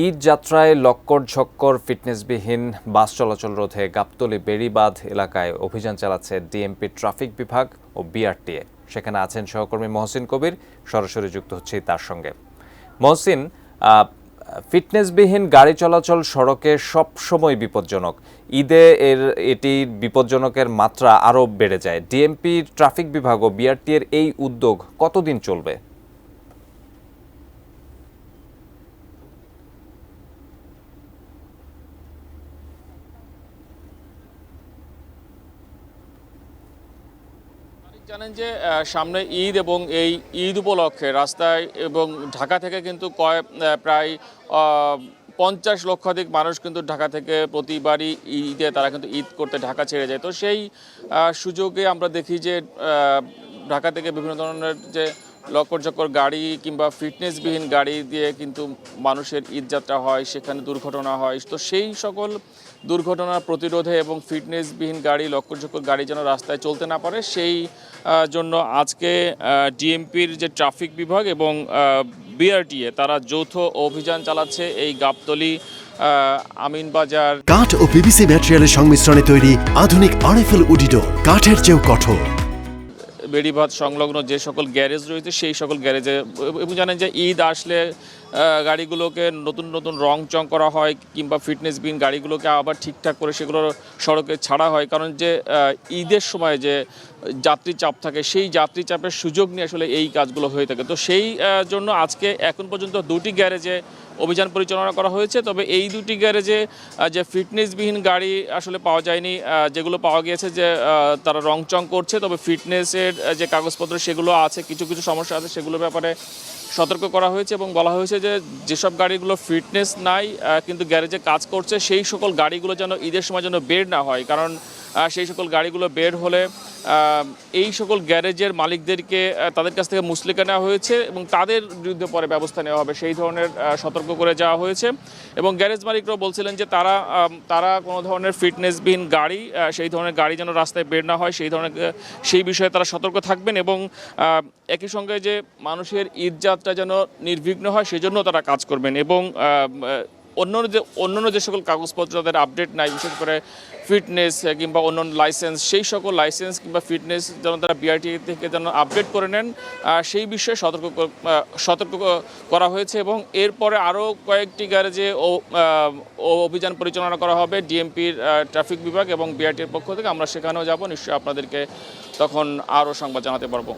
ঈদ যাত্রায় লক্কর ঝক্কর ফিটনেসবিহীন বাস চলাচল রোধে গাবতলী বেড়িবাঁধ এলাকায় অভিযান চালাচ্ছে ডিএমপি ট্রাফিক বিভাগ ও বিআরটিএ। সেখানে আছেন সহকর্মী মহসিন কবির, সরাসরি যুক্ত হচ্ছি তার সঙ্গে। মহসিন, ফিটনেসবিহীন গাড়ি চলাচল সড়কে সবসময় বিপজ্জনক। ঈদে এটি বিপজ্জনকের মাত্রা আরও বেড়ে যায়। ডিএমপি ট্রাফিক বিভাগ ও বিআরটিএর এই উদ্যোগ কতদিন চলবে? জানেন যে সামনে ঈদ এবং এই ঈদ উপলক্ষে রাস্তায় এবং ঢাকা থেকে কিন্তু প্রায় 50 লক্ষাধিক মানুষ কিন্তু ঢাকা থেকে প্রতিবারই ঈদে তারা কিন্তু ঈদ করতে ঢাকা ছেড়ে যায়। তো সেই সুযোগে আমরা দেখি যে ঢাকা থেকে বিভিন্ন ধরনের যে লক্কর চক্কর গাড়ি কিংবা ফিটনেসবিহীন গাড়ি দিয়ে কিন্তু মানুষের ঈদ যাত্রা হয়, সেখানে দুর্ঘটনা হয়। তো সেই সকল দুর্ঘটনা প্রতিরোধে এবং ফিটনেসবিহীন গাড়ি লক্কর চক্কর গাড়ি যেন রাস্তায় চলতে না পারে, সেই জন্য আজকে ডিএমপির যে ট্রাফিক বিভাগ এবং বিআরটিএ তারা যৌথ অভিযান চালাচ্ছে এই গাবতলী আমিনবাজার। কাঠ ও পিভিসি ম্যাটেরিয়ালের সংমিশ্রণে তৈরি আধুনিক আরএফএল উডিডোর, কাঠের চেয়েও কঠোর। বেড়িবাঁধ সংলগ্ন যে সকল গ্যারেজ রয়েছে সেই সকল গ্যারেজে, এবং জানেন যে ঈদ আসলে গাড়িগুলোকে নতুন নতুন রং চং করা হয় কিংবা ফিটনেসবিহীন গাড়িগুলোকে আবার ঠিকঠাক করে সেগুলো সড়কে ছাড়া হয়। কারণ যে ঈদের সময় যে যাত্রী চাপ থাকে, সেই যাত্রী চাপের সুযোগ নিয়ে আসলে এই কাজগুলো হয়ে থাকে। তো সেই জন্য আজকে এখন পর্যন্ত 2টি গ্যারেজে অভিযান পরিচালনা করা হয়েছে। তবে এই 2টি গ্যারেজে যে ফিটনেসবিহীন গাড়ি আসলে পাওয়া যায়নি। যেগুলো পাওয়া গিয়েছে যে তারা রং চং করছে, তবে ফিটনেসের যে কাগজপত্র সেগুলো আছে, কিছু কিছু সমস্যা আছে, সেগুলোর ব্যাপারে সতর্ক করা হয়েছে এবং বলা হয়েছে যে যেসব গাড়িগুলো ফিটনেস নাই কিন্তু গ্যারেজে কাজ করছে, সেই সকল গাড়িগুলো যেন ঈদের সময় যেন বের না হয়। কারণ সেই সকল গাড়িগুলো বের হলে এই সকল গ্যারেজের মালিকদেরকে তাদের কাছ থেকে মুচলেকা নেওয়া হয়েছে এবং তাদের বিরুদ্ধে পরে ব্যবস্থা নেওয়া হবে, সেই ধরনের সতর্ক করে যাওয়া হয়েছে। এবং গ্যারেজ মালিকরাও বলছিলেন যে তারা কোনো ধরনের ফিটনেসবিহীন গাড়ি, সেই ধরনের গাড়ি যেন রাস্তায় বের না হয়, সেই বিষয়ে তারা সতর্ক থাকবেন এবং একই সঙ্গে যে মানুষের ঈদযাত্রা যেন নির্বিঘ্ন হয় সেজন্য তারা কাজ করবেন। এবং অন্যান্য যে সকল কাগজপত্র তাদের আপডেট নাই, বিশেষ করে ফিটনেস কিংবা অন্যান্য লাইসেন্স, সেই সকল লাইসেন্স কিংবা ফিটনেস যেন তারা বিআরটি থেকে যেন আপডেট করে নেন, সেই বিষয়ে সতর্ক করা হয়েছে। এবং এরপরে আরও কয়েকটি গ্যারেজে অভিযান পরিচালনা করা হবে ডিএমপির ট্রাফিক বিভাগ এবং বিআরটির পক্ষ থেকে। আমরা সেখানেও যাব, নিশ্চয়ই আপনাদেরকে তখন আরও সংবাদ জানাতে পারবো।